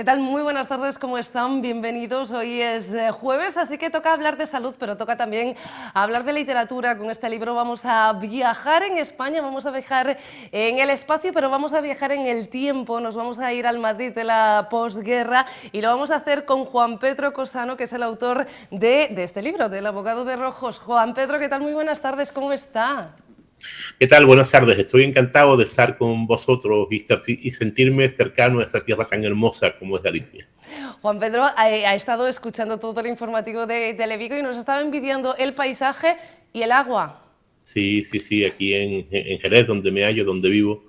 ¿Qué tal? Muy buenas tardes, ¿cómo están? Bienvenidos. Hoy es jueves, así que toca hablar de salud, pero toca también hablar de literatura. Con este libro vamos a viajar en España, vamos a viajar en el espacio, pero vamos a viajar en el tiempo. Nos vamos a ir al Madrid de la posguerra y lo vamos a hacer con Juan Pedro Cosano, que es el autor de este libro, del abogado de Rojos. Juan Pedro, ¿qué tal? Muy buenas tardes, ¿cómo está? ¿Qué tal? Buenas tardes. Estoy encantado de estar con vosotros y sentirme cercano a esa tierra tan hermosa como es Galicia. Juan Pedro ha estado escuchando todo el informativo de Televigo y nos estaba envidiando el paisaje y el agua. Sí, aquí en Jerez, donde me hallo, donde vivo,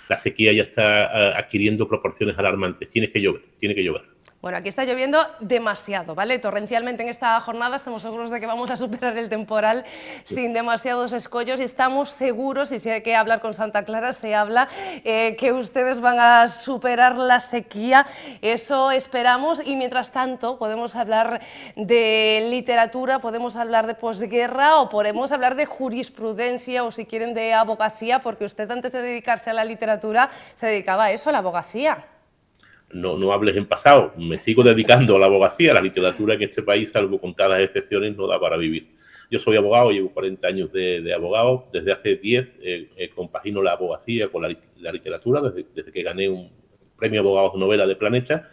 la sequía ya está adquiriendo proporciones alarmantes. Tiene que llover. Bueno, aquí está lloviendo demasiado, ¿vale? Torrencialmente en esta jornada, estamos seguros de que vamos a superar el temporal sin demasiados escollos y estamos seguros, y si hay que hablar con Santa Clara, se habla, que ustedes van a superar la sequía, eso esperamos, y mientras tanto podemos hablar de literatura, podemos hablar de posguerra o podemos hablar de jurisprudencia o si quieren de abogacía, porque usted antes de dedicarse a la literatura se dedicaba a eso, a la abogacía. No hables en pasado. Me sigo dedicando a la abogacía. La literatura en este país, salvo contadas excepciones, no da para vivir. Yo soy abogado, llevo 40 años de abogado. Desde hace 10 compagino la abogacía con la literatura. Desde que gané un premio Abogados Novela de Planeta,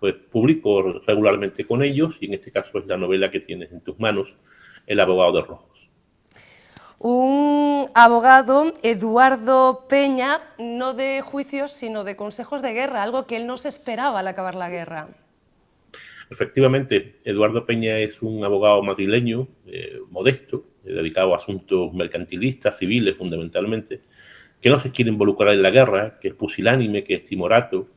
pues publico regularmente con ellos, y en este caso es la novela que tienes en tus manos, El abogado de Rojos. Un abogado, Eduardo Peña, no de juicios, sino de consejos de guerra, algo que él no se esperaba al acabar la guerra. Efectivamente, Eduardo Peña es un abogado madrileño, modesto, dedicado a asuntos mercantilistas, civiles fundamentalmente, que no se quiere involucrar en la guerra, que es pusilánime, que es timorato,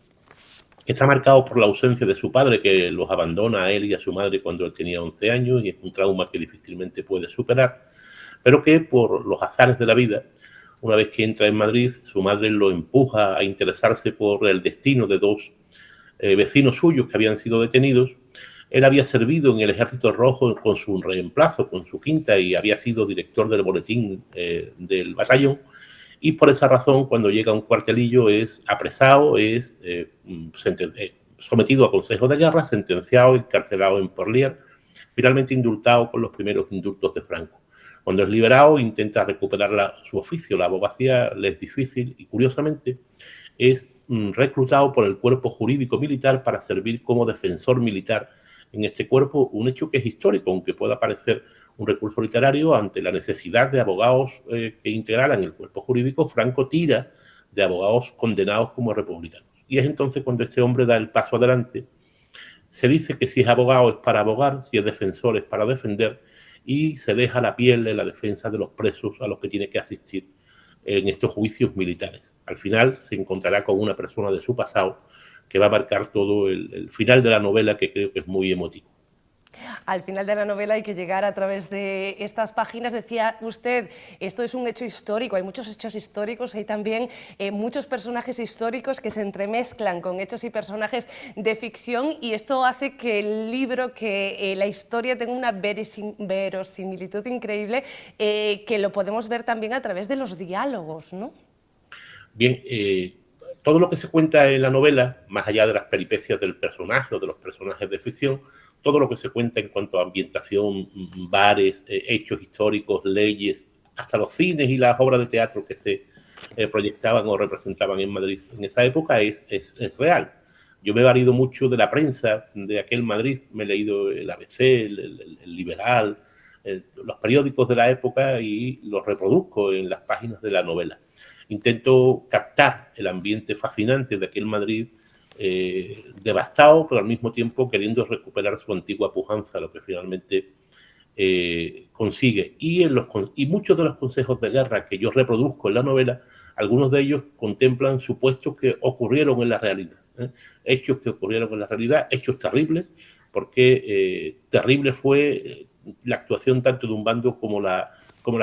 que está marcado por la ausencia de su padre, que los abandona a él y a su madre cuando él tenía 11 años, y es un trauma que difícilmente puede superar, pero que por los azares de la vida, una vez que entra en Madrid, su madre lo empuja a interesarse por el destino de dos vecinos suyos que habían sido detenidos. Él había servido en el Ejército Rojo con su reemplazo, con su quinta, y había sido director del boletín del batallón, y por esa razón, cuando llega a un cuartelillo, es apresado, es sometido a consejo de guerra, sentenciado, encarcelado en Porlier, finalmente indultado con los primeros indultos de Franco. Cuando es liberado, intenta recuperar su oficio. La abogacía le es difícil y, curiosamente, es reclutado por el cuerpo jurídico militar para servir como defensor militar en este cuerpo, un hecho que es histórico, aunque pueda parecer un recurso literario. Ante la necesidad de abogados que integraran el cuerpo jurídico, Franco tira de abogados condenados como republicanos. Y es entonces cuando este hombre da el paso adelante. Se dice que si es abogado es para abogar, si es defensor es para defender, y se deja la piel en la defensa de los presos a los que tiene que asistir en estos juicios militares. Al final se encontrará con una persona de su pasado que va a marcar todo el final de la novela, que creo que es muy emotivo. Al final de la novela hay que llegar a través de estas páginas. Decía usted, esto es un hecho histórico, hay muchos hechos históricos, hay también muchos personajes históricos que se entremezclan con hechos y personajes de ficción, y esto hace que el libro, que la historia tenga una verosimilitud increíble, que lo podemos ver también a través de los diálogos, ¿no? Bien, todo lo que se cuenta en la novela, más allá de las peripecias del personaje o de los personajes de ficción, todo lo que se cuenta en cuanto a ambientación, bares, hechos históricos, leyes, hasta los cines y las obras de teatro que se proyectaban o representaban en Madrid en esa época es real. Yo me he valido mucho de la prensa de aquel Madrid, me he leído el ABC, el Liberal, los periódicos de la época, y los reproduzco en las páginas de la novela. Intento captar el ambiente fascinante de aquel Madrid, devastado, pero al mismo tiempo queriendo recuperar su antigua pujanza, lo que finalmente consigue. Y muchos de los consejos de guerra que yo reproduzco en la novela, algunos de ellos contemplan supuestos que ocurrieron en la realidad, hechos que ocurrieron en la realidad, hechos terribles, porque terrible fue la actuación tanto de un bando como la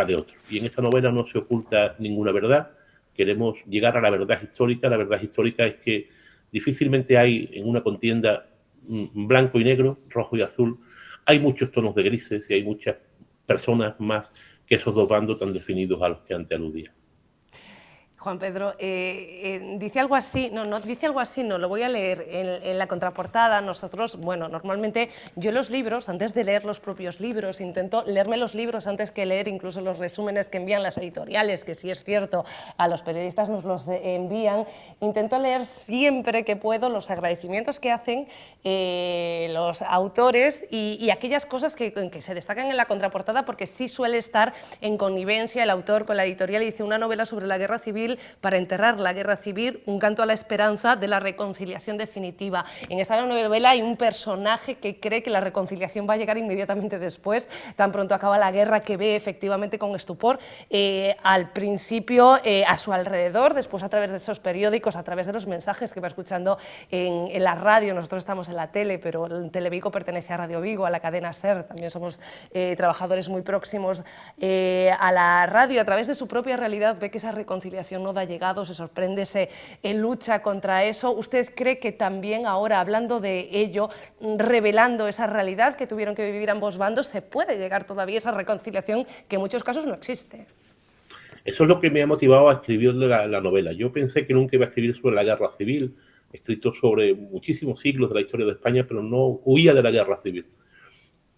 de otro. Y en esta novela no se oculta ninguna verdad. Queremos llegar a la verdad histórica. La verdad histórica es que difícilmente hay en una contienda blanco y negro, rojo y azul. Hay muchos tonos de grises y hay muchas personas más que esos dos bandos tan definidos a los que antes aludía. Juan Pedro, dice algo así, no dice algo así, no, lo voy a leer en la contraportada. Nosotros, bueno, normalmente yo los libros, antes de leer los propios libros, intento leerme los libros antes que leer incluso los resúmenes que envían las editoriales, que sí es cierto, a los periodistas nos los envían. Intento leer siempre que puedo los agradecimientos que hacen los autores y aquellas cosas que se destacan en la contraportada, porque sí suele estar en connivencia el autor con la editorial y dice una novela sobre la guerra civil para enterrar la guerra civil, un canto a la esperanza de la reconciliación definitiva. En esta novela hay un personaje que cree que la reconciliación va a llegar inmediatamente después, tan pronto acaba la guerra, que ve efectivamente con estupor al principio a su alrededor, después a través de esos periódicos, a través de los mensajes que va escuchando en la radio. Nosotros estamos en la tele, pero el Televigo pertenece a Radio Vigo, a la cadena SER, también somos trabajadores muy próximos a la radio. A través de su propia realidad ve que esa reconciliación no da llegado, se sorprende, se lucha contra eso. ¿Usted cree que también ahora, hablando de ello, revelando esa realidad que tuvieron que vivir ambos bandos, se puede llegar todavía a esa reconciliación que en muchos casos no existe? Eso es lo que me ha motivado a escribir la novela. Yo pensé que nunca iba a escribir sobre la guerra civil, he escrito sobre muchísimos siglos de la historia de España, pero no huía de la guerra civil.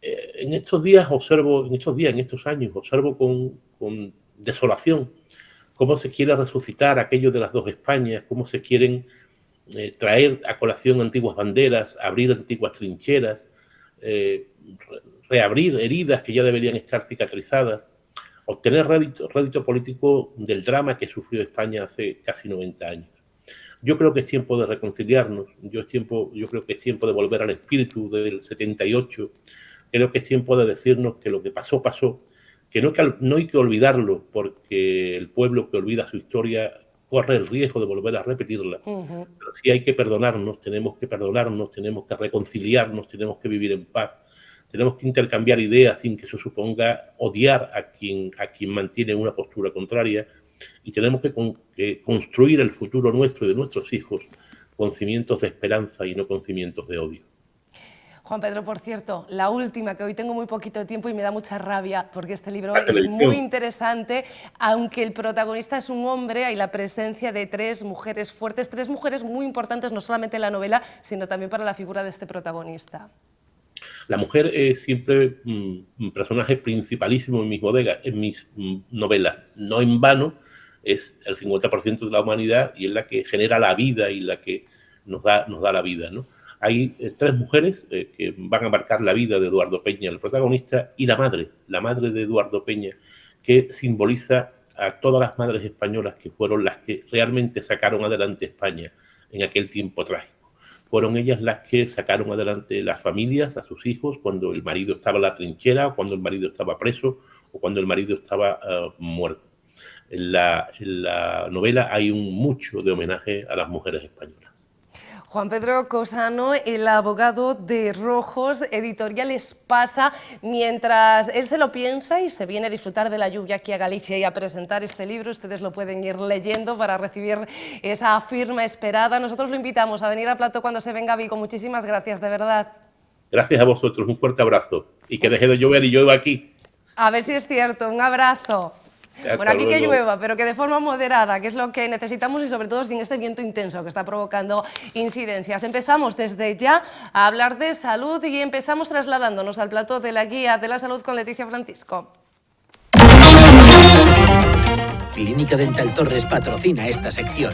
En estos años, observo con desolación cómo se quiere resucitar aquello de las dos Españas, cómo se quieren traer a colación antiguas banderas, abrir antiguas trincheras, reabrir heridas que ya deberían estar cicatrizadas, obtener rédito político del drama que sufrió España hace casi 90 años. Yo creo que es tiempo de reconciliarnos, yo creo que es tiempo de volver al espíritu del 78, creo que es tiempo de decirnos que lo que pasó, pasó, que no hay que olvidarlo, porque el pueblo que olvida su historia corre el riesgo de volver a repetirla. Pero sí hay que perdonarnos, tenemos que reconciliarnos, tenemos que vivir en paz, tenemos que intercambiar ideas sin que eso suponga odiar a quien mantiene una postura contraria, y tenemos que construir el futuro nuestro y de nuestros hijos con cimientos de esperanza y no con cimientos de odio. Juan Pedro, por cierto, la última, que hoy tengo muy poquito tiempo y me da mucha rabia porque este libro es muy interesante, aunque el protagonista es un hombre, hay la presencia de tres mujeres fuertes, tres mujeres muy importantes, no solamente en la novela, sino también para la figura de este protagonista. La mujer es siempre un personaje principalísimo en mis novelas, no en vano, es el 50% de la humanidad y es la que genera la vida y la que nos da la vida, ¿no? Hay tres mujeres que van a marcar la vida de Eduardo Peña, el protagonista, y la madre de Eduardo Peña, que simboliza a todas las madres españolas que fueron las que realmente sacaron adelante España en aquel tiempo trágico. Fueron ellas las que sacaron adelante las familias, a sus hijos, cuando el marido estaba en la trinchera, cuando el marido estaba preso o cuando el marido estaba muerto. En la novela hay mucho de homenaje a las mujeres españolas. Juan Pedro Cosano, el abogado de Rojos, editorial Espasa. Mientras él se lo piensa y se viene a disfrutar de la lluvia aquí a Galicia y a presentar este libro, ustedes lo pueden ir leyendo para recibir esa firma esperada. Nosotros lo invitamos a venir a Plató cuando se venga a Vigo. Muchísimas gracias, de verdad. Gracias a vosotros, un fuerte abrazo. Y que deje de llover y llueva aquí. A ver si es cierto, un abrazo. Bueno, aquí que llueva, pero que de forma moderada, que es lo que necesitamos, y sobre todo sin este viento intenso que está provocando incidencias. Empezamos desde ya a hablar de salud y empezamos trasladándonos al plató de la Guía de la Salud con Leticia Francisco. Clínica Dental Torres patrocina esta sección.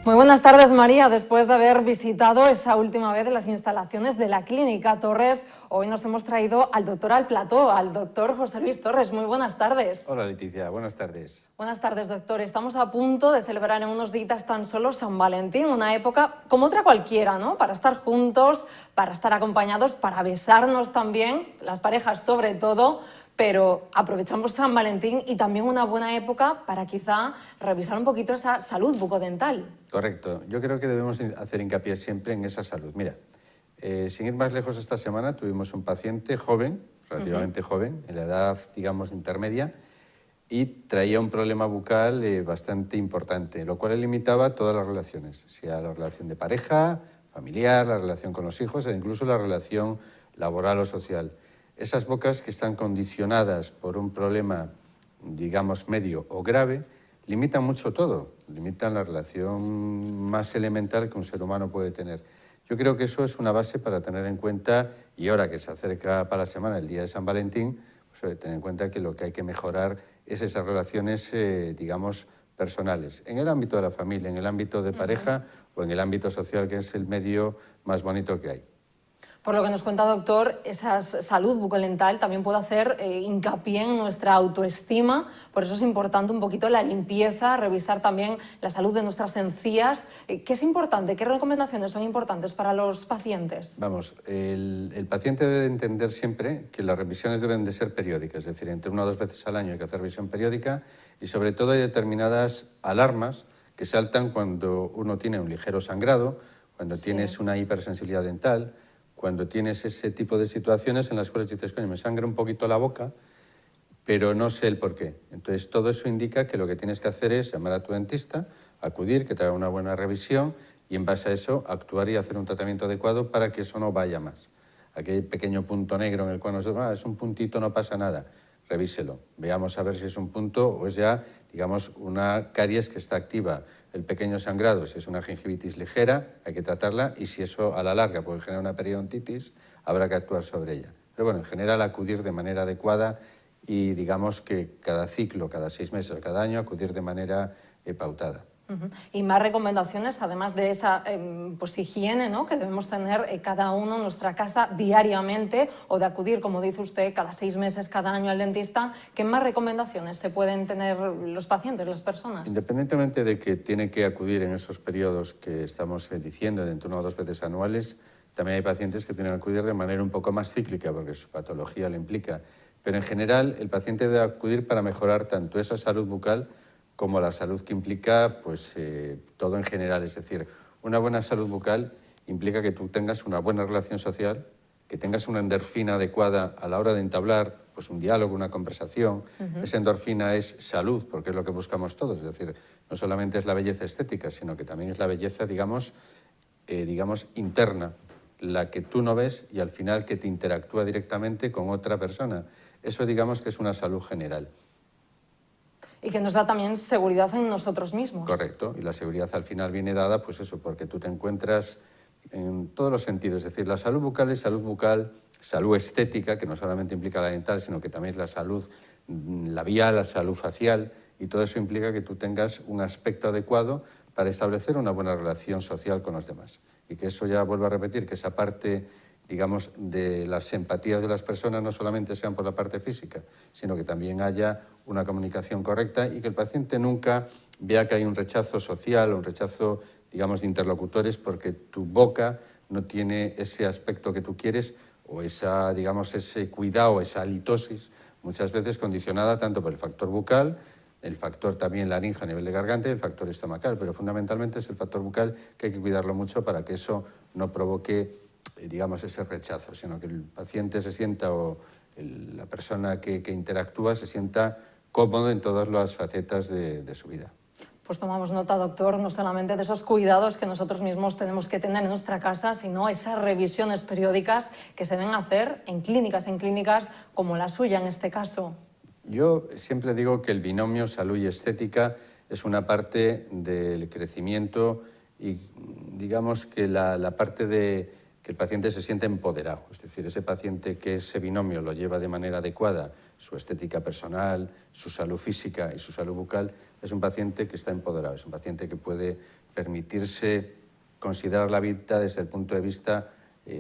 Muy buenas tardes, María. Después de haber visitado esa última vez las instalaciones de la Clínica Torres, hoy nos hemos traído al doctor al plató, al doctor José Luis Torres. Muy buenas tardes. Hola, Leticia. Buenas tardes. Buenas tardes, doctor. Estamos a punto de celebrar en unos días tan solo San Valentín, una época como otra cualquiera, ¿no? Para estar juntos, para estar acompañados, para besarnos también, las parejas sobre todo. Pero aprovechamos San Valentín y también una buena época para quizá revisar un poquito esa salud bucodental. Correcto. Yo creo que debemos hacer hincapié siempre en esa salud. Mira, sin ir más lejos, esta semana tuvimos un paciente joven, relativamente joven, en la edad, digamos, intermedia, y traía un problema bucal bastante importante, lo cual limitaba todas las relaciones, sea la relación de pareja, familiar, la relación con los hijos e incluso la relación laboral o social. Esas bocas que están condicionadas por un problema, digamos, medio o grave, limitan mucho todo, limitan la relación más elemental que un ser humano puede tener. Yo creo que eso es una base para tener en cuenta, y ahora que se acerca para la semana el día de San Valentín, pues tener en cuenta que lo que hay que mejorar es esas relaciones, digamos, personales, en el ámbito de la familia, en el ámbito de pareja o en el ámbito social, que es el medio más bonito que hay. Por lo que nos cuenta, doctor, esa salud bucodental también puede hacer hincapié en nuestra autoestima, por eso es importante un poquito la limpieza, revisar también la salud de nuestras encías. ¿Qué es importante? ¿Qué recomendaciones son importantes para los pacientes? Vamos, el paciente debe entender siempre que las revisiones deben de ser periódicas, es decir, entre 1 o 2 veces al año hay que hacer revisión periódica y sobre todo hay determinadas alarmas que saltan cuando uno tiene un ligero sangrado, cuando tienes una hipersensibilidad dental, cuando tienes ese tipo de situaciones en las cuales dices, coño, me sangra un poquito la boca, pero no sé el por qué. Entonces, todo eso indica que lo que tienes que hacer es llamar a tu dentista, acudir, que te haga una buena revisión y en base a eso actuar y hacer un tratamiento adecuado para que eso no vaya más. Aquel pequeño punto negro en el cual nos dice, es un puntito, no pasa nada. Revíselo, veamos a ver si es un punto o es ya, digamos, una caries que está activa. El pequeño sangrado, si es una gingivitis ligera, hay que tratarla y si eso a la larga puede generar una periodontitis, habrá que actuar sobre ella. Pero bueno, en general acudir de manera adecuada y digamos que cada ciclo, cada 6 meses o cada año, acudir de manera pautada. Y más recomendaciones, además de esa pues, higiene, ¿no?, que debemos tener cada uno en nuestra casa diariamente o de acudir, como dice usted, cada 6 meses, cada año al dentista. ¿Qué más recomendaciones se pueden tener los pacientes, las personas? Independientemente de que tiene que acudir en esos periodos que estamos diciendo, de entre 1 o 2 veces anuales, también hay pacientes que tienen que acudir de manera un poco más cíclica porque su patología lo implica. Pero en general el paciente debe acudir para mejorar tanto esa salud bucal como la salud que implica pues, todo en general. Es decir, una buena salud bucal implica que tú tengas una buena relación social, que tengas una endorfina adecuada a la hora de entablar pues, un diálogo, una conversación. Esa endorfina es salud, porque es lo que buscamos todos. Es decir, no solamente es la belleza estética, sino que también es la belleza, digamos, interna, la que tú no ves y al final que te interactúa directamente con otra persona. Eso digamos que es una salud general. Y que nos da también seguridad en nosotros mismos. Correcto, y la seguridad al final viene dada, pues eso, porque tú te encuentras en todos los sentidos. Es decir, la salud bucal es salud bucal, salud estética, que no solamente implica la dental, sino que también es la salud labial, la salud facial, y todo eso implica que tú tengas un aspecto adecuado para establecer una buena relación social con los demás. Y que eso ya vuelvo a repetir, que esa parte, digamos, de las empatías de las personas no solamente sean por la parte física, sino que también haya una comunicación correcta y que el paciente nunca vea que hay un rechazo social o un rechazo, digamos, de interlocutores porque tu boca no tiene ese aspecto que tú quieres o esa, digamos, ese cuidado, esa halitosis, muchas veces condicionada tanto por el factor bucal, el factor también laringe a nivel de garganta y el factor estomacal, pero fundamentalmente es el factor bucal que hay que cuidarlo mucho para que eso no provoque, digamos, ese rechazo, sino que el paciente se sienta o la persona que interactúa se sienta cómodo en todas las facetas de su vida. Pues tomamos nota, doctor, no solamente de esos cuidados que nosotros mismos tenemos que tener en nuestra casa, sino esas revisiones periódicas que se deben hacer en clínicas como la suya en este caso. Yo siempre digo que el binomio salud y estética es una parte del crecimiento y digamos que la parte de que el paciente se siente empoderado. Es decir, ese paciente que ese binomio lo lleva de manera adecuada, su estética personal, su salud física y su salud bucal, es un paciente que está empoderado, es un paciente que puede permitirse considerar la vida desde el punto de vista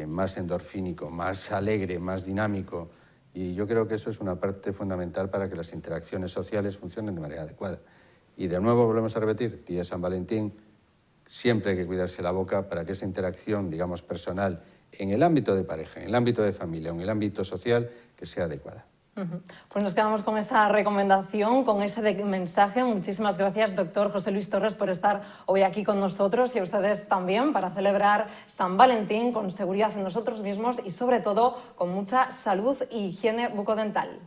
más endorfínico, más alegre, más dinámico. Y yo creo que eso es una parte fundamental para que las interacciones sociales funcionen de manera adecuada. Y de nuevo volvemos a repetir, día de San Valentín, siempre hay que cuidarse la boca para que esa interacción, digamos, personal, en el ámbito de pareja, en el ámbito de familia o en el ámbito social, que sea adecuada. Pues nos quedamos con esa recomendación, con ese mensaje. Muchísimas gracias, doctor José Luis Torres, por estar hoy aquí con nosotros y a ustedes también para celebrar San Valentín con seguridad en nosotros mismos y sobre todo con mucha salud y higiene bucodental.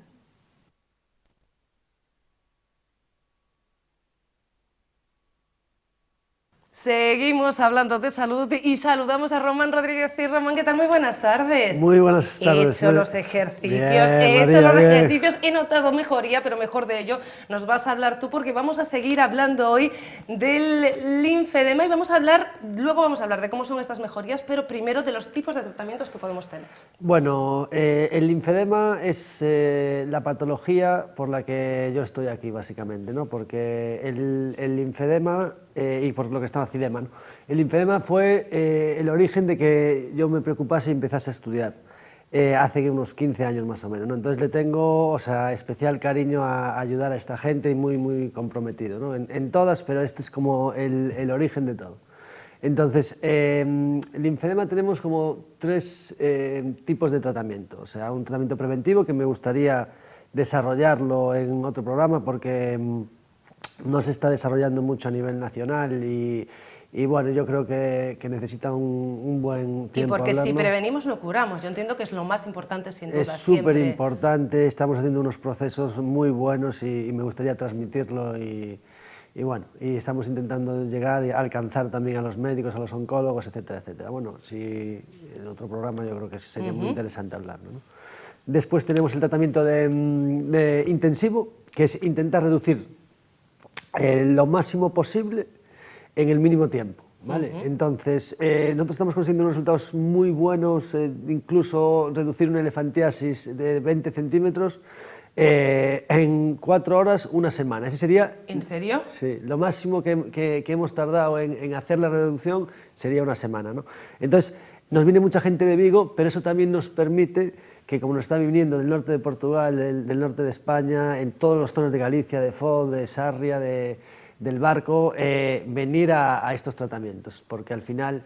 Seguimos hablando de salud y saludamos a Román Rodríguez. Y Román, ¿qué tal? Muy buenas tardes. Muy buenas tardes. He hecho los ejercicios, he notado mejoría, pero mejor de ello nos vas a hablar tú, porque vamos a seguir hablando hoy del linfedema y luego vamos a hablar de cómo son estas mejorías, pero primero de los tipos de tratamientos que podemos tener. Bueno, el linfedema es la patología por la que yo estoy aquí, básicamente, ¿no? Porque el linfedema, y por lo que estaba Cidema, ¿no? El linfedema fue el origen de que yo me preocupase y empezase a estudiar hace unos 15 años más o menos, ¿no? Entonces le tengo, especial cariño a ayudar a esta gente y muy comprometido, ¿no? En todas, pero este es como el origen de todo. Entonces, el linfedema tenemos como 3 tipos de tratamiento. O sea, un tratamiento preventivo que me gustaría desarrollarlo en otro programa porque no se está desarrollando mucho a nivel nacional y bueno, yo creo que necesita un buen tiempo. Y porque hablarlo. si prevenimos no curamos, yo entiendo que es lo más importante sin duda. Es súper importante, estamos haciendo unos procesos muy buenos y me gustaría transmitirlo y bueno, y estamos intentando llegar y alcanzar también a los médicos, a los oncólogos, etcétera, etcétera. Bueno, si en otro programa yo creo que sería muy interesante hablarlo, ¿no? Después tenemos el tratamiento de intensivo, que es intentar reducir lo máximo posible en el mínimo tiempo, ¿vale? Entonces, nosotros estamos consiguiendo unos resultados muy buenos, incluso reducir una elefantiasis de 20 centímetros en 4 horas, una semana. Ese sería... ¿En serio? Sí, lo máximo que hemos tardado en hacer la reducción sería una semana, ¿no? Entonces, nos viene mucha gente de Vigo, pero eso también nos permite que, como nos está viniendo del norte de Portugal, del norte de España, en todas las zonas de Galicia, de Foz, de Sarria, del Barco, venir a estos tratamientos, porque al final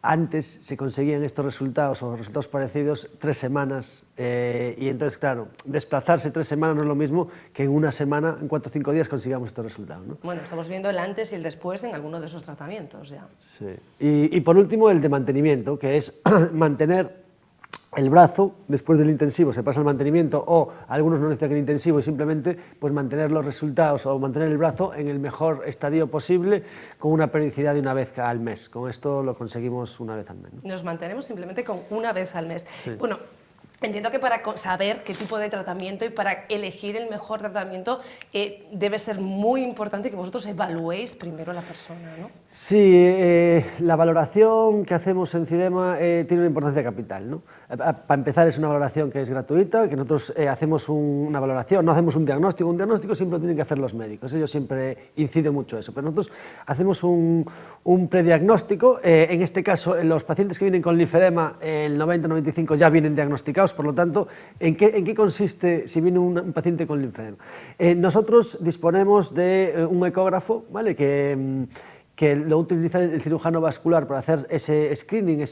antes se conseguían estos resultados o resultados parecidos 3 semanas y entonces, claro, desplazarse 3 semanas no es lo mismo que en una semana, en 4 o 5 días consigamos estos resultados, ¿no? Bueno, estamos viendo el antes y el después en alguno de esos tratamientos ya. Sí. Y por último, el de mantenimiento, que es mantener el brazo, después del intensivo se pasa al mantenimiento, o algunos no necesitan el intensivo y simplemente pues mantener los resultados o mantener el brazo en el mejor estadio posible con una periodicidad de una vez al mes. Con esto lo conseguimos una vez al mes, ¿no? Nos mantenemos simplemente con una vez al mes. Sí. Bueno, entiendo que para saber qué tipo de tratamiento y para elegir el mejor tratamiento debe ser muy importante que vosotros evaluéis primero a la persona, ¿no? Sí, la valoración que hacemos en Cidema tiene una importancia capital, ¿no? Para empezar, es una valoración que es gratuita, que nosotros hacemos una valoración, no hacemos un diagnóstico siempre lo tienen que hacer los médicos, yo siempre incido mucho eso, pero nosotros hacemos un prediagnóstico, en este caso los pacientes que vienen con linfedema, el 90-95 ya vienen diagnosticados, por lo tanto, ¿en qué consiste si viene un paciente con linfedema? Nosotros disponemos de un ecógrafo, ¿vale? que lo utiliza el cirujano vascular para hacer ese screening,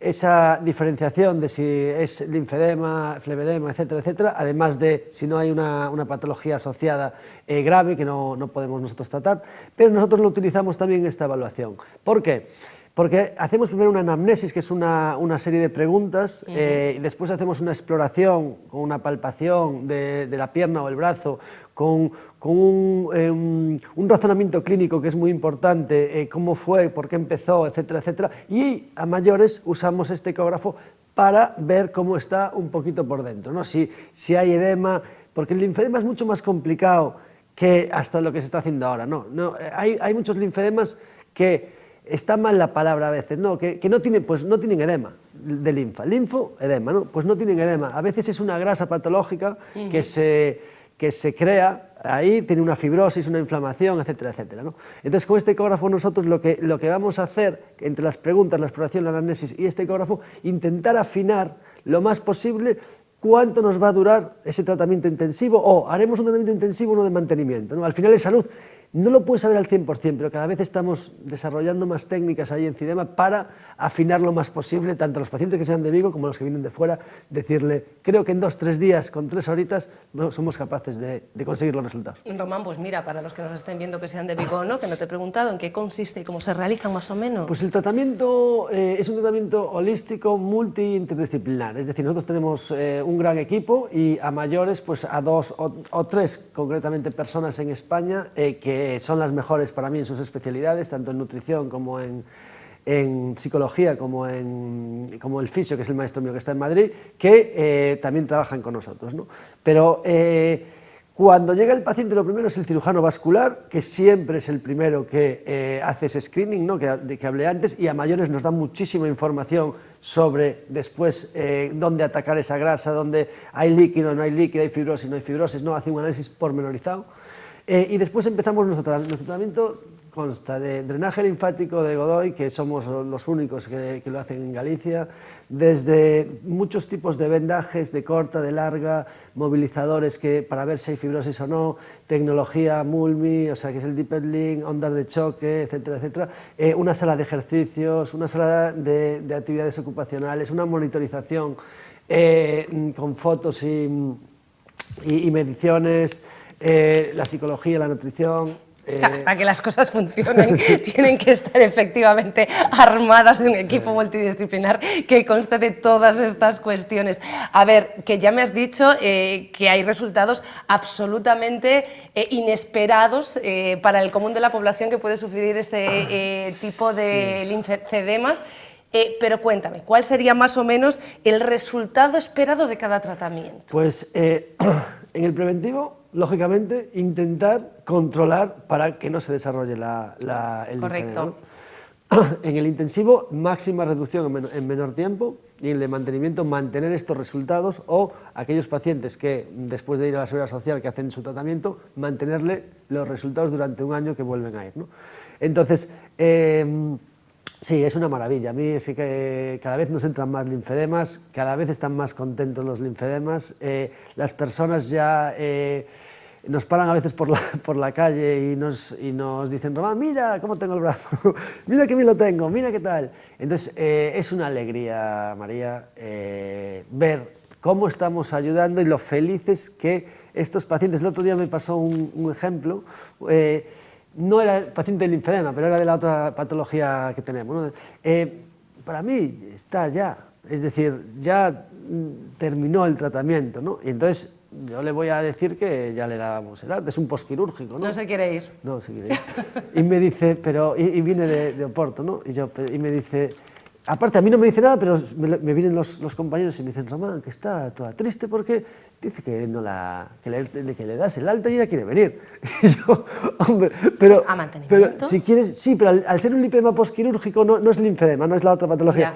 esa diferenciación de si es linfedema, flevedema, etcétera, etcétera, además de si no hay una patología asociada grave que no podemos nosotros tratar, pero nosotros lo utilizamos también en esta evaluación. ¿Por qué? Porque hacemos primero una anamnesis, que es una serie de preguntas, y después hacemos una exploración con una palpación de la pierna o el brazo, con un razonamiento clínico que es muy importante, cómo fue, por qué empezó, etcétera, etcétera, y a mayores usamos este ecógrafo para ver cómo está un poquito por dentro, ¿no? Si hay edema, porque el linfedema es mucho más complicado que hasta lo que se está haciendo ahora, ¿no? Hay muchos linfedemas que... Está mal la palabra a veces, ¿no? Que no tienen edema de linfa. Linfoedema, ¿no? Pues no tienen edema. A veces es una grasa patológica que se crea ahí, tiene una fibrosis, una inflamación, etcétera, etcétera, ¿no? Entonces, con este ecógrafo nosotros lo que vamos a hacer, entre las preguntas, la exploración, la anamnesis y este ecógrafo, intentar afinar lo más posible cuánto nos va a durar ese tratamiento intensivo, o haremos un tratamiento intensivo o uno de mantenimiento, ¿no? Al final en salud no lo puedes saber al 100%, pero cada vez estamos desarrollando más técnicas ahí en Cidema para afinar lo más posible, tanto a los pacientes que sean de Vigo como a los que vienen de fuera, decirle, creo que en 2 o 3 días, con 3 horitas, somos capaces de conseguir los resultados. Román, pues mira, para los que nos estén viendo que sean de Vigo o no, que no te he preguntado en qué consiste y cómo se realiza más o menos. Pues el tratamiento es un tratamiento holístico multi-interdisciplinar, es decir, nosotros tenemos un gran equipo y a mayores, pues a 2 o 3 concretamente personas en España que son las mejores para mí en sus especialidades, tanto en nutrición como en psicología, como el fisio, que es el maestro mío que está en Madrid, que también trabajan con nosotros, ¿no? Pero cuando llega el paciente, lo primero es el cirujano vascular, que siempre es el primero que hace ese screening, ¿no? de que hablé antes, y a mayores nos da muchísima información sobre después dónde atacar esa grasa, dónde hay líquido, no hay líquido, hay fibrosis, no hay fibrosis, ¿no? Hace un análisis pormenorizado. Y después empezamos nuestro tratamiento. Consta de drenaje linfático de Godoy, que somos los únicos que lo hacen en Galicia, desde muchos tipos de vendajes, de corta, de larga, movilizadores para ver si hay fibrosis o no, tecnología MULMI, o sea, que es el Deep Link, ondas de choque, etcétera, etcétera, una sala de ejercicios, una sala de actividades ocupacionales, una monitorización con fotos y mediciones, la psicología, la nutrición. Para que las cosas funcionen tienen que estar efectivamente armadas de un equipo multidisciplinar que conste de todas estas cuestiones. A ver, que ya me has dicho que hay resultados absolutamente inesperados para el común de la población que puede sufrir este tipo de linfedemas. Pero cuéntame, ¿cuál sería más o menos el resultado esperado de cada tratamiento? Pues en el preventivo, lógicamente, intentar controlar para que no se desarrolle el Correcto. linfedema, ¿no? En el intensivo, máxima reducción en menor tiempo, y en el de mantenimiento, mantener estos resultados, o aquellos pacientes que después de ir a la seguridad social que hacen su tratamiento, mantenerle los resultados durante un año que vuelven a ir, ¿no? Entonces, sí, es una maravilla. A mí sí que cada vez nos entran más linfedemas, cada vez están más contentos los linfedemas. Las personas ya nos paran a veces por la calle y nos dicen: Román, mira cómo tengo el brazo, mira qué bien lo tengo, mira qué tal. Entonces, es una alegría, María, ver cómo estamos ayudando y lo felices que estos pacientes. El otro día me pasó un ejemplo. No era paciente de linfedema, pero era de la otra patología que tenemos, ¿no? Para mí está ya, es decir, ya terminó el tratamiento, ¿no? Y entonces yo le voy a decir que ya le dábamos el alta, es un posquirúrgico, ¿no? No se quiere ir. No se quiere ir. Y me dice, y viene de Oporto, ¿no? Y me dice, aparte a mí no me dice nada, pero me vienen los compañeros y me dicen: Román, que está toda triste porque dice que que le das el alta y ella quiere venir. Y yo, hombre, pero... ¿A mantenimiento? Si quieres, sí, pero al ser un linfedema posquirúrgico no es linfedema, no es la otra patología.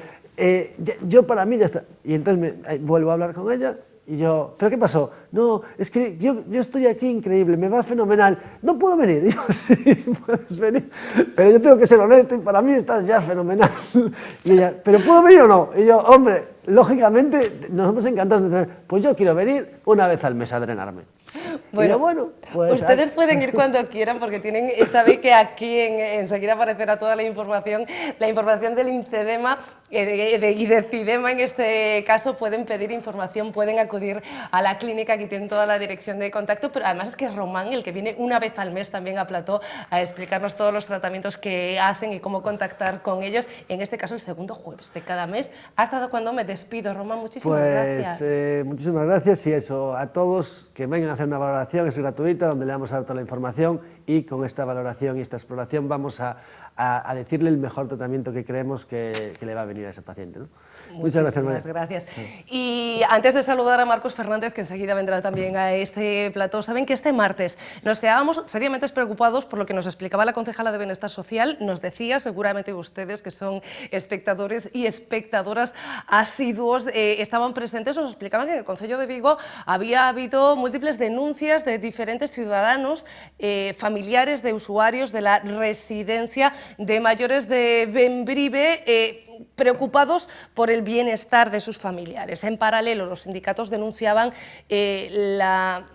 Yo para mí ya está. Y entonces vuelvo a hablar con ella. Y yo, ¿pero qué pasó? No, es que yo estoy aquí increíble, me va fenomenal, no puedo venir. Y yo, sí, puedes venir, pero yo tengo que ser honesto y para mí estás ya fenomenal. Y ella, ¿pero puedo venir o no? Y yo, hombre, lógicamente, nosotros encantados de tener, pues yo quiero venir una vez al mes a drenarme. Bueno, pues, ustedes pueden ir cuando quieran porque saben que aquí enseguida aparecerá toda la información del linfedema y de cidema en este caso. Pueden pedir información, pueden acudir a la clínica, aquí tienen toda la dirección de contacto, pero además es que es Román el que viene una vez al mes también a Plató a explicarnos todos los tratamientos que hacen y cómo contactar con ellos, en este caso el segundo jueves de cada mes. Hasta cuando me despido, Román, muchísimas gracias. Muchísimas gracias, y eso, a todos que vengan a hacer una valoración, es gratuita, donde le vamos a dar toda la información, y con esta valoración y esta exploración vamos a decirle el mejor tratamiento que creemos que le va a venir a ese paciente, ¿no? Muchas gracias, María. Gracias. Y antes de saludar a Marcos Fernández, que enseguida vendrá también a este plató, saben que este martes nos quedábamos seriamente preocupados por lo que nos explicaba la concejala de Bienestar Social. Nos decía, seguramente ustedes que son espectadores y espectadoras asiduos, estaban presentes, nos explicaban que en el Concello de Vigo había habido múltiples denuncias de diferentes ciudadanos, familiares de usuarios de la residencia de mayores de Bembrive, preocupados por el bienestar de sus familiares. En paralelo, los sindicatos denunciaban la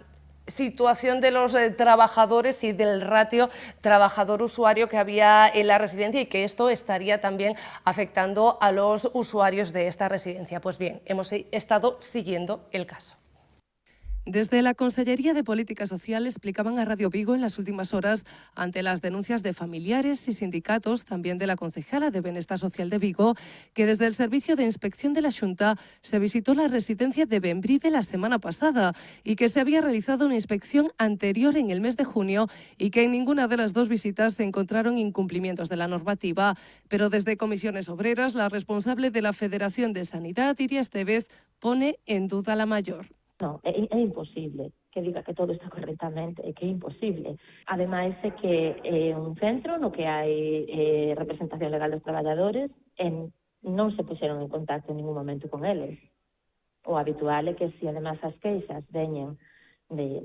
situación de los trabajadores y del ratio trabajador-usuario que había en la residencia, y que esto estaría también afectando a los usuarios de esta residencia. Pues bien, hemos estado siguiendo el caso. Desde la Consellería de Política Social explicaban a Radio Vigo en las últimas horas, ante las denuncias de familiares y sindicatos, también de la concejala de Benestar Social de Vigo, que desde el Servicio de Inspección de la Xunta se visitó la residencia de Bembrive la semana pasada y que se había realizado una inspección anterior en el mes de junio y que en ninguna de las dos visitas se encontraron incumplimientos de la normativa. Pero desde Comisiones Obreras, la responsable de la Federación de Sanidad, Iria Estevez, pone en duda la mayor. No, é imposible que diga que todo está correctamente, é que é imposible. Ademais, é que é un centro no que hai representación legal dos traballadores e non se puxeron en contacto en ningún momento con eles. O habitual é que se ademais as queixas veñen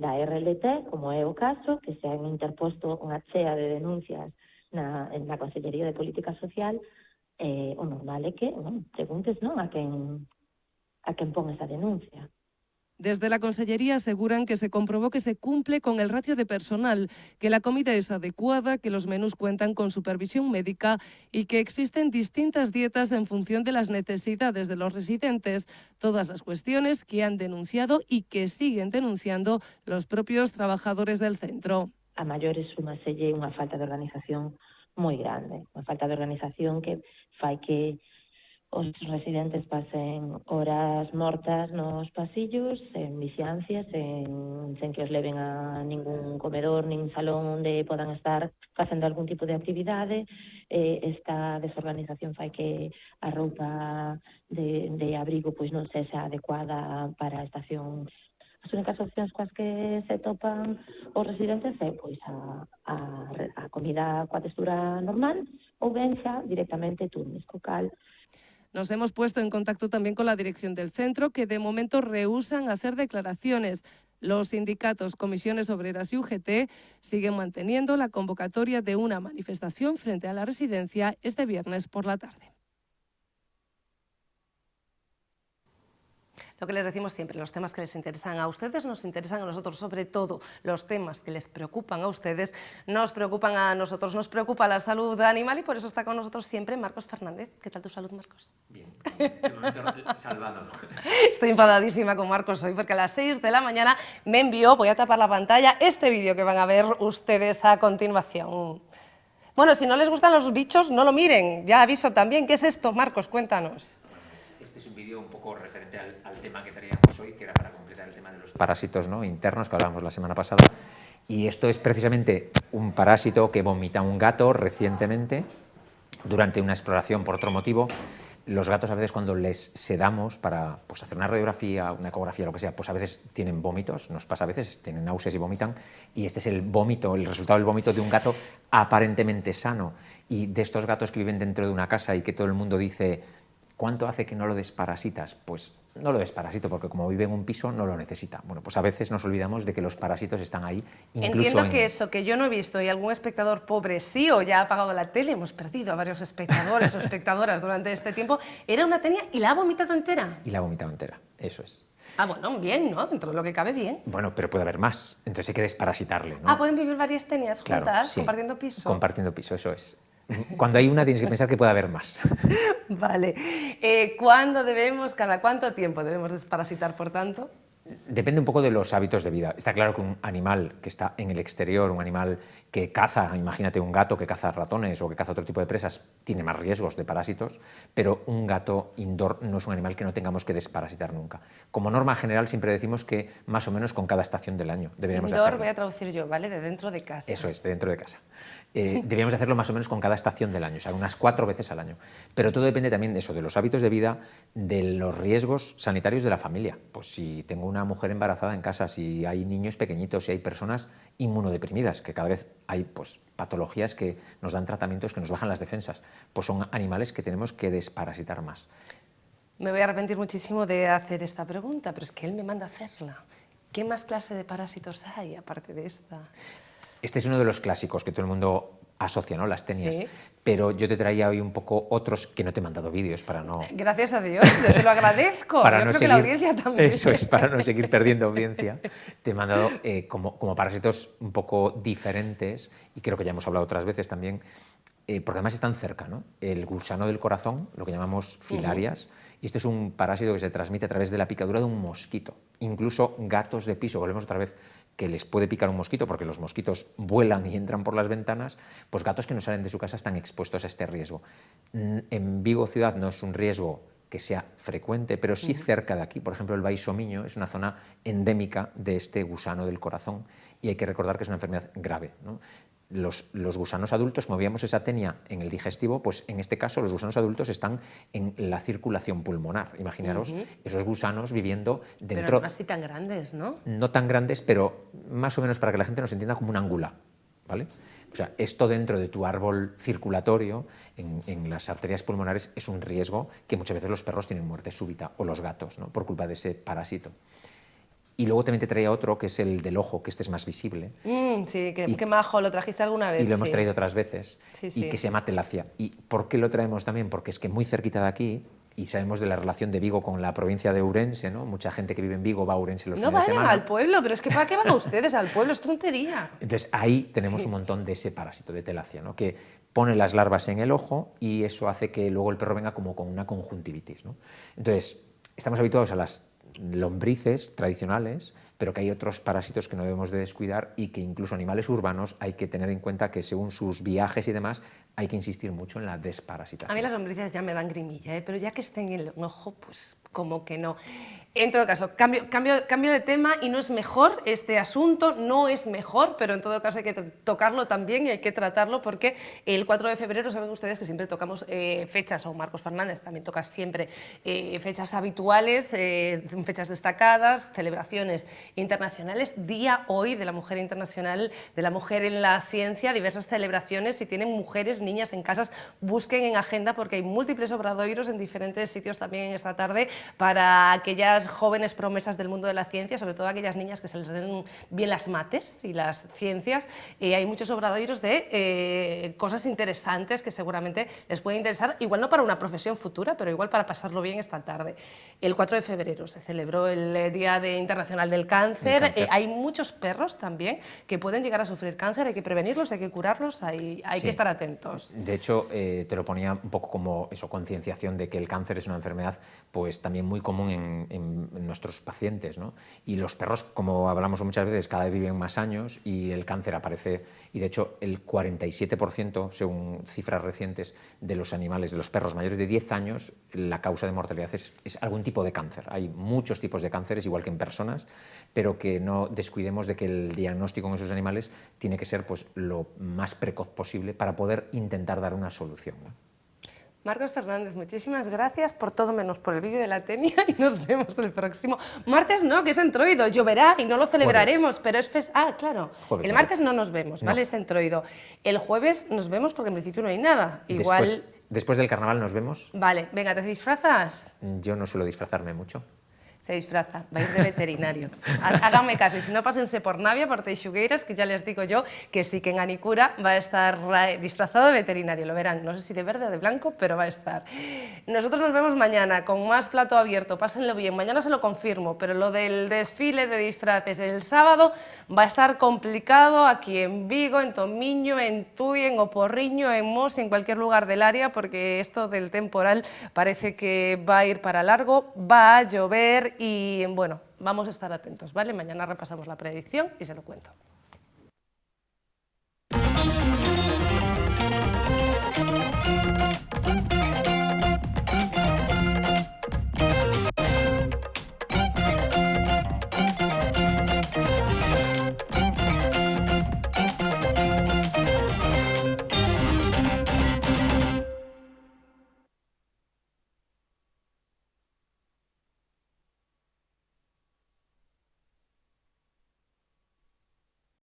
da RLT, como é o caso, que se han interposto unha chea de denuncias na Consellería de Política Social, o normal é que preguntes a quen pon esa denuncia. Desde la Consellería aseguran que se comprobó que se cumple con el ratio de personal, que la comida es adecuada, que los menús cuentan con supervisión médica y que existen distintas dietas en función de las necesidades de los residentes. Todas las cuestiones que han denunciado y que siguen denunciando los propios trabajadores del centro. A maiores sumaselle unha falta de organización moi grande, unha falta de organización que fai que os residentes pasen horas mortas nos pasillos, en vixiancias, sen que os leven a ningún comedor, nin salón onde podan estar facendo algún tipo de actividade. Esta desorganización fai que a roupa de abrigo pois non sexa adecuada para a estación. As únicas opcións coas que se topan os residentes é pois a comida coa textura normal ou ben xa directamente turnos, co cal nos hemos puesto en contacto también con la dirección del centro, que de momento rehúsan hacer declaraciones. Los sindicatos, Comisiones Obreras y UGT siguen manteniendo la convocatoria de una manifestación frente a la residencia este viernes por la tarde. Lo que les decimos siempre, los temas que les interesan a ustedes nos interesan a nosotros, sobre todo los temas que les preocupan a ustedes nos preocupan a nosotros, nos preocupa la salud animal y por eso está con nosotros siempre Marcos Fernández. ¿Qué tal tu salud, Marcos? Bien, de momento salvado. Estoy enfadadísima con Marcos hoy porque a las 6 de la mañana me envió, voy a tapar la pantalla, este vídeo que van a ver ustedes a continuación. Bueno, si no les gustan los bichos, no lo miren, ya aviso también. ¿Qué es esto, Marcos? Cuéntanos. Este es un vídeo un poco referente al tema que traíamos hoy, que era para completar el tema de los parásitos, ¿no?, internos que hablábamos la semana pasada. Y esto es precisamente un parásito que vomita un gato recientemente durante una exploración por otro motivo. Los gatos a veces cuando les sedamos para hacer una radiografía, una ecografía, lo que sea, pues a veces tienen vómitos, nos pasa a veces, tienen náuseas y vomitan, y este es el vómito, el resultado del vómito de un gato aparentemente sano. Y de estos gatos que viven dentro de una casa y que todo el mundo dice, ¿cuánto hace que no lo desparasitas? Pues no lo desparasito porque como vive en un piso no lo necesita. Bueno, pues a veces nos olvidamos de que los parásitos están ahí. Entiendo que eso que yo no he visto y algún espectador pobre sí o ya ha apagado la tele, hemos perdido a varios espectadores o espectadoras durante este tiempo, era una tenia y la ha vomitado entera. Y la ha vomitado entera, eso es. Ah, bueno, bien, ¿no? Dentro de lo que cabe, bien. Bueno, pero puede haber más, entonces hay que desparasitarle, ¿no? Ah, ¿pueden vivir varias tenias juntas, claro, sí. compartiendo piso? Compartiendo piso, eso es. Cuando hay una tienes que pensar que puede haber más. Vale. ¿Cada cuánto tiempo debemos desparasitar, por tanto? Depende un poco de los hábitos de vida. Está claro que un animal que está en el exterior, un animal que caza, imagínate un gato que caza ratones o que caza otro tipo de presas, tiene más riesgos de parásitos, pero un gato indoor no es un animal que no tengamos que desparasitar nunca. Como norma general siempre decimos que más o menos con cada estación del año deberíamos indoor hacerlo. Voy a traducir yo, ¿vale? De dentro de casa. Eso es, de dentro de casa. Deberíamos hacerlo más o menos con cada estación del año, o sea, unas 4 veces al año. Pero todo depende también de eso, de los hábitos de vida, de los riesgos sanitarios de la familia. Pues si tengo una mujer embarazada en casa, si hay niños pequeñitos, si hay personas inmunodeprimidas, que cada vez hay patologías que nos dan tratamientos que nos bajan las defensas, pues son animales que tenemos que desparasitar más. Me voy a arrepentir muchísimo de hacer esta pregunta, pero es que él me manda a hacerla. ¿Qué más clase de parásitos hay aparte de esta? Este es uno de los clásicos que todo el mundo asocia, ¿no?, las tenias. Sí. Pero yo te traía hoy un poco otros que no te he mandado vídeos para no... Gracias a Dios, yo te lo agradezco. Para yo no creo seguir, que la audiencia también. Eso es, para no seguir perdiendo audiencia. Te he mandado como parásitos un poco diferentes, y creo que ya hemos hablado otras veces también, porque además están cerca, ¿no? El gusano del corazón, lo que llamamos filarias, y este es un parásito que se transmite a través de la picadura de un mosquito. Incluso gatos de piso, volvemos otra vez, que les puede picar un mosquito, porque los mosquitos vuelan y entran por las ventanas, pues gatos que no salen de su casa están expuestos a este riesgo. En Vigo ciudad no es un riesgo que sea frecuente, pero sí cerca de aquí. Por ejemplo, el Baixo Miño es una zona endémica de este gusano del corazón y hay que recordar que es una enfermedad grave, ¿no? Los gusanos adultos, como veíamos esa tenia en el digestivo, pues en este caso los gusanos adultos están en la circulación pulmonar. Imaginaros esos gusanos viviendo dentro... Pero no así tan grandes, ¿no? No tan grandes, pero más o menos para que la gente nos entienda como una ángula, ¿vale? O sea, esto dentro de tu árbol circulatorio, en las arterias pulmonares, es un riesgo que muchas veces los perros tienen muerte súbita, o los gatos, ¿no? Por culpa de ese parásito. Y luego también te traía otro, que es el del ojo, que este es más visible. Sí, qué majo, ¿lo trajiste alguna vez? Y lo hemos traído otras veces, Sí. y que se llama telacia. ¿Y por qué lo traemos también? Porque es que muy cerquita de aquí, y sabemos de la relación de Vigo con la provincia de Ourense, ¿no? Mucha gente que vive en Vigo va a Ourense los No fines de vayan semana. al pueblo, pero es que ¿para qué van ustedes al pueblo? Es tontería. Entonces ahí tenemos un montón de ese parásito de telacia, ¿no? Que pone las larvas en el ojo y eso hace que luego el perro venga como con una conjuntivitis, ¿no? Entonces, estamos habituados a las lombrices tradicionales, pero que hay otros parásitos que no debemos de descuidar y que incluso animales urbanos hay que tener en cuenta que según sus viajes y demás hay que insistir mucho en la desparasitación. A mí las lombrices ya me dan grimilla, pero ya que estén en el ojo, pues como que no. En todo caso, cambio de tema y no es mejor este asunto, no es mejor, pero en todo caso hay que tocarlo también y hay que tratarlo porque el 4 de febrero, saben ustedes que siempre tocamos fechas, o Marcos Fernández también toca siempre fechas habituales, fechas destacadas, celebraciones internacionales, Día hoy de la Mujer Internacional, de la Mujer en la Ciencia, diversas celebraciones. Si tienen mujeres, niñas en casas, busquen en agenda porque hay múltiples obradoiros en diferentes sitios también en esta tarde para aquellas jóvenes promesas del mundo de la ciencia, sobre todo aquellas niñas que se les den bien las mates y las ciencias. Hay muchos obradoiros de cosas interesantes que seguramente les puede interesar, igual no para una profesión futura, pero igual para pasarlo bien esta tarde. El 4 de febrero se celebró el Día Internacional del Cáncer. Hay muchos perros también que pueden llegar a sufrir cáncer, hay que prevenirlos, hay que curarlos, hay que estar atentos. De hecho, te lo ponía un poco como eso, concienciación de que el cáncer es una enfermedad pues también muy común en nuestros pacientes, ¿no? Y los perros, como hablamos muchas veces, cada vez viven más años y el cáncer aparece, y de hecho el 47%, según cifras recientes, de los animales, de los perros mayores de 10 años, la causa de mortalidad es algún tipo de cáncer. Hay muchos tipos de cánceres, igual que en personas, pero que no descuidemos de que el diagnóstico en esos animales tiene que ser pues, lo más precoz posible para poder intentar dar una solución, ¿no? Marcos Fernández, muchísimas gracias por todo menos por el vídeo de la tenia y nos vemos el próximo martes, no, que es entroido, lloverá y no lo celebraremos, pero es claro, Jueves, el martes no nos vemos, ¿vale? Es entroido. El jueves nos vemos porque en principio no hay nada, igual... Después del carnaval nos vemos. Vale, venga, ¿te disfrazas? Yo no suelo disfrazarme mucho. Se disfraza, va a ir de veterinario. Háganme caso, y si no, pásense por Navia, por Teixugueiras, que ya les digo yo que sí, que en Anicura va a estar disfrazado de veterinario, lo verán, no sé si de verde o de blanco, pero va a estar. Nosotros nos vemos mañana con más plato abierto, pásenlo bien, mañana se lo confirmo, pero lo del desfile de disfraces el sábado va a estar complicado aquí en Vigo, en Tomiño, en Tui, en Oporriño, en Mos, en cualquier lugar del área, porque esto del temporal parece que va a ir para largo, va a llover. Y bueno, vamos a estar atentos, ¿vale? Mañana repasamos la predicción y se lo cuento.